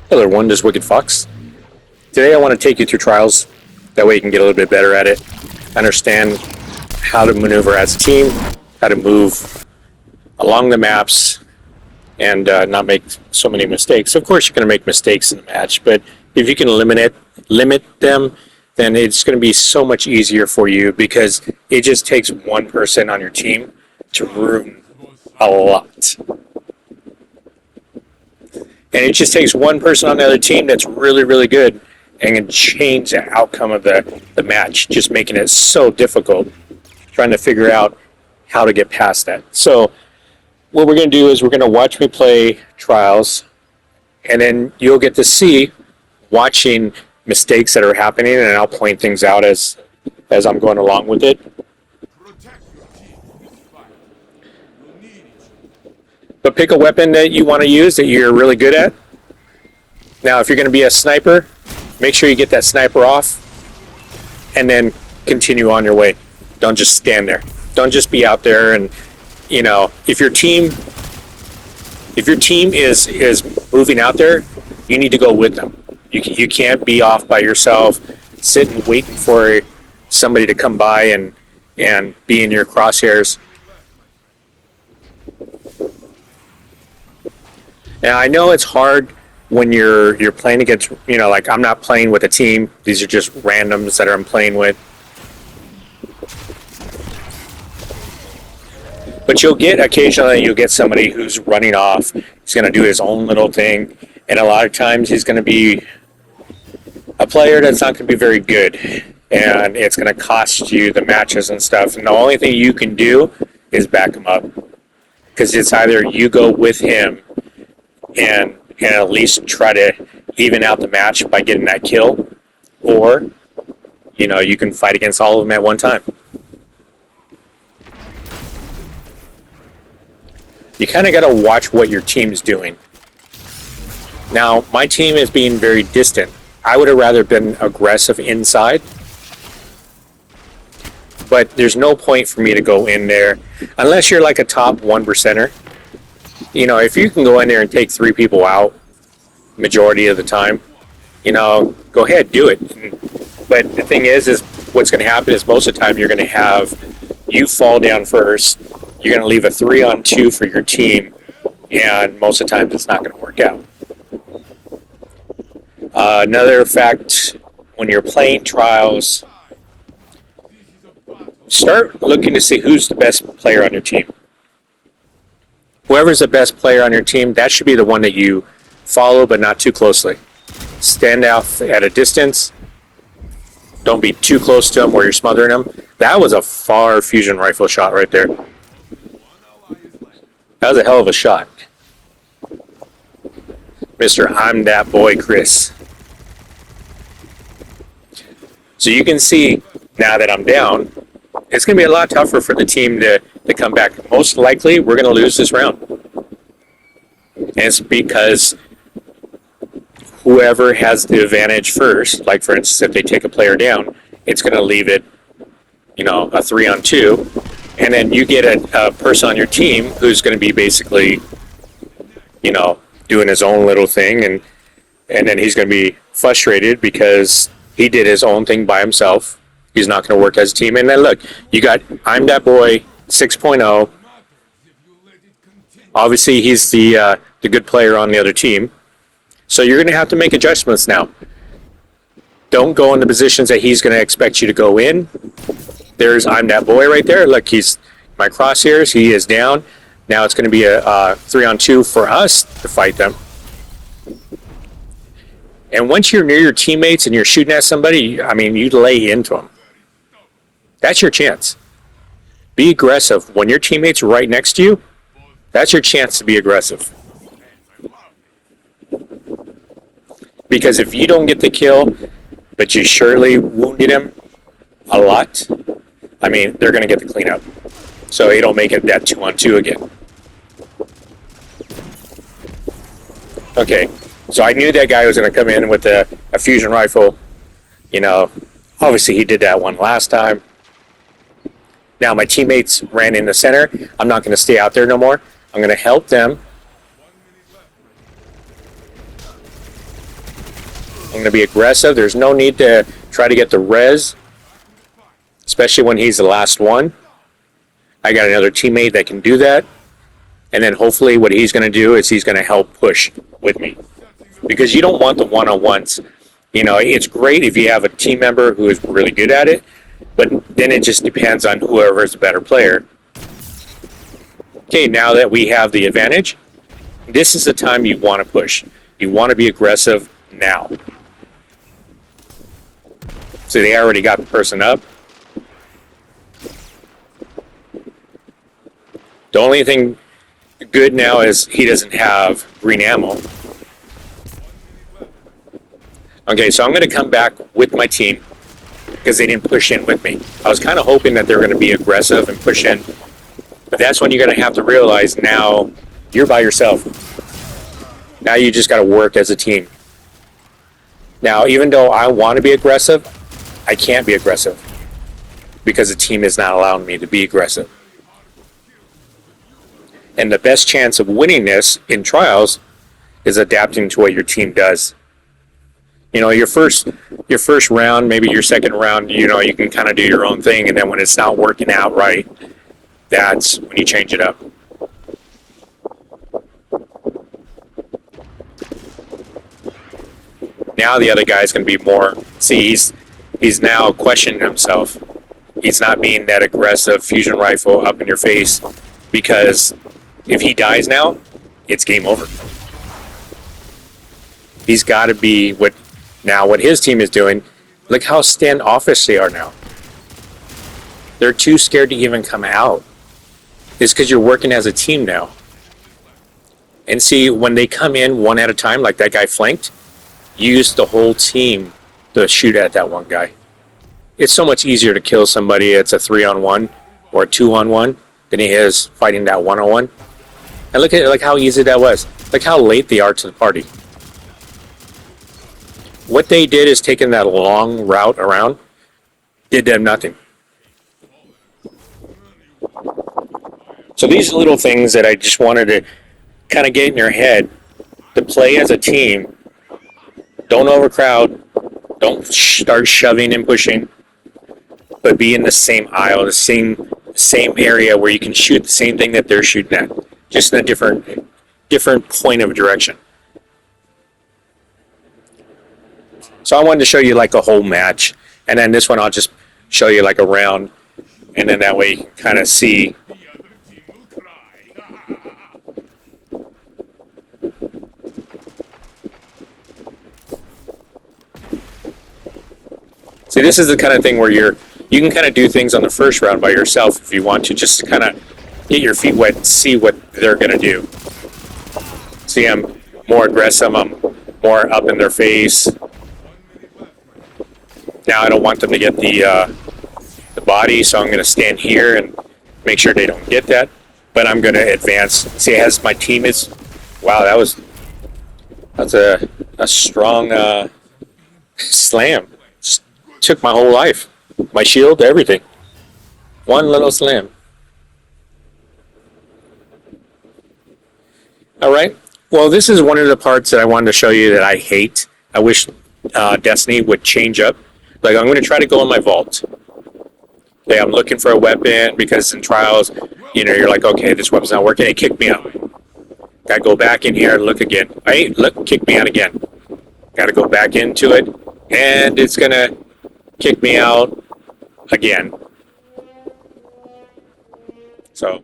Hello everyone, this is Wicked Fox. Today I want to take you through trials. That way you can get a little bit better at it. Understand how to maneuver as a team, how to move along the maps, and not make so many mistakes. Of course you're going to make mistakes in the match, but if you can limit them, then it's going to be so much easier for you because it just takes one person on your team to ruin a lot. And it just takes one person on the other team that's really, really good and can change the outcome of the match, just making it so difficult trying to figure out how to get past that. So what we're going to do is we're going to watch me play trials, and then you'll get to see watching mistakes that are happening, and I'll point things out as I'm going along with it. But pick a weapon that you want to use that you're really good at. Now, if you're going to be a sniper, make sure you get that sniper off and then continue on your way. Don't just stand there. Don't just be out there and, if your team is moving out there, you need to go with them. You can't be off by yourself, sitting waiting for somebody to come by and be in your crosshairs. Now, I know it's hard when you're playing against, like I'm not playing with a team. These are just randoms that I'm playing with. But you'll get somebody who's running off. He's going to do his own little thing. And a lot of times he's going to be a player that's not going to be very good. And it's going to cost you the matches and stuff. And the only thing you can do is back him up. Because it's either you go with him and at least try to even out the match by getting that kill, or you can fight against all of them at one time. You kind of got to watch what your team's doing. Now, my team is being very distant. I would have rather been aggressive inside, but there's no point for me to go in there unless you're like a top 1%er. If you can go in there and take 3 people out majority of the time, go ahead, do it. But the thing is what's going to happen is most of the time you're going to have you fall down first. You're going to leave a 3-on-2 for your team, and most of the time it's not going to work out. Another fact, when you're playing trials, start looking to see who's the best player on your team. Whoever's the best player on your team, that should be the one that you follow, but not too closely. Stand off at a distance. Don't be too close to them where you're smothering them. That was a far fusion rifle shot right there. That was a hell of a shot. Mr. I'm That Boy Chris. So you can see, now that I'm down, it's going to be a lot tougher for the team to come back. Most likely, we're going to lose this round. And it's because whoever has the advantage first, like for instance, if they take a player down, it's going to leave it, a 3-on-2. And then you get a person on your team who's going to be basically, doing his own little thing. And then he's going to be frustrated because he did his own thing by himself. He's not going to work as a team. And then look, you got I'm That Boy 6.0. Obviously, he's the good player on the other team. So you're going to have to make adjustments now. Don't go in the positions that he's going to expect you to go in. There's I'm That Boy right there. Look, he's my crosshairs. He is down. Now it's going to be a 3-on-2 for us to fight them. And once you're near your teammates and you're shooting at somebody, you lay into them. That's your chance. Be aggressive. When your teammate's right next to you, that's your chance to be aggressive. Because if you don't get the kill, but you surely wounded him a lot, they're going to get the cleanup. So you don't make it that 2-on-2 again. Okay, so I knew that guy was going to come in with a fusion rifle. Obviously he did that one last time. Now my teammates ran in the center. I'm not going to stay out there no more. I'm going to help them I'm going to be aggressive. There's no need to try to get the res, especially when he's the last one. I got another teammate that can do that. And then hopefully what he's going to do is he's going to help push with me. Because you don't want the one-on-ones. You know, it's great if you have a team member who is really good at it, but then it just depends on whoever is the better player. Okay, now that we have the advantage, this is the time you want to push. You want to be aggressive now. So they already got the person up. The only thing good now is he doesn't have green ammo. Okay, so I'm going to come back with my team because they didn't push in with me. I was kind of hoping that they're going to be aggressive and push in, but that's when you're going to have to realize now you're by yourself. Now you just got to work as a team. Now, even though I want to be aggressive, I can't be aggressive because the team is not allowing me to be aggressive. And the best chance of winning this in trials is adapting to what your team does. You know, your first round, maybe your second round, you know, you can kind of do your own thing, and then when it's not working out right, that's when you change it up. Now the other guy's going to be more. See, he's now questioning himself. He's not being that aggressive fusion rifle up in your face, because if he dies now, it's game over. He's got to be what his team is doing. Look how standoffish they are now. They're too scared to even come out. It's because you're working as a team now. And see, when they come in one at a time, like that guy flanked, use the whole team to shoot at that one guy. It's so much easier to kill somebody that's a 3-on-1 or a 2-on-1 than it is fighting that 1-on-1. And look at it, like how easy that was. Look how late they are to the party. What they did is taking that long route around, did them nothing. So these are little things that I just wanted to kind of get in your head. To play as a team, don't overcrowd, don't start shoving and pushing, but be in the same aisle, the same area where you can shoot the same thing that they're shooting at, just in a different point of direction. So I wanted to show you like a whole match, and then this one I'll just show you like a round, and then that way you can kind of see. See, this is the kind of thing where you can kind of do things on the first round by yourself if you want to, just to kind of get your feet wet and see what they're going to do. See, I'm more aggressive, I'm more up in their face. Now I don't want them to get the body, so I'm going to stand here and make sure they don't get that. But I'm going to advance. See, as my team is, wow, that's a strong slam. Just took my whole life, my shield, everything. One little slam. All right. Well, this is one of the parts that I wanted to show you that I hate. I wish Destiny would change up. Like, I'm going to try to go in my vault. Okay, I'm looking for a weapon because in trials, you know, you're like, okay, this weapon's not working. It kicked me out. Got to go back in here and look again. Hey, look, kick me out again. Got to go back into it, and it's going to kick me out again. So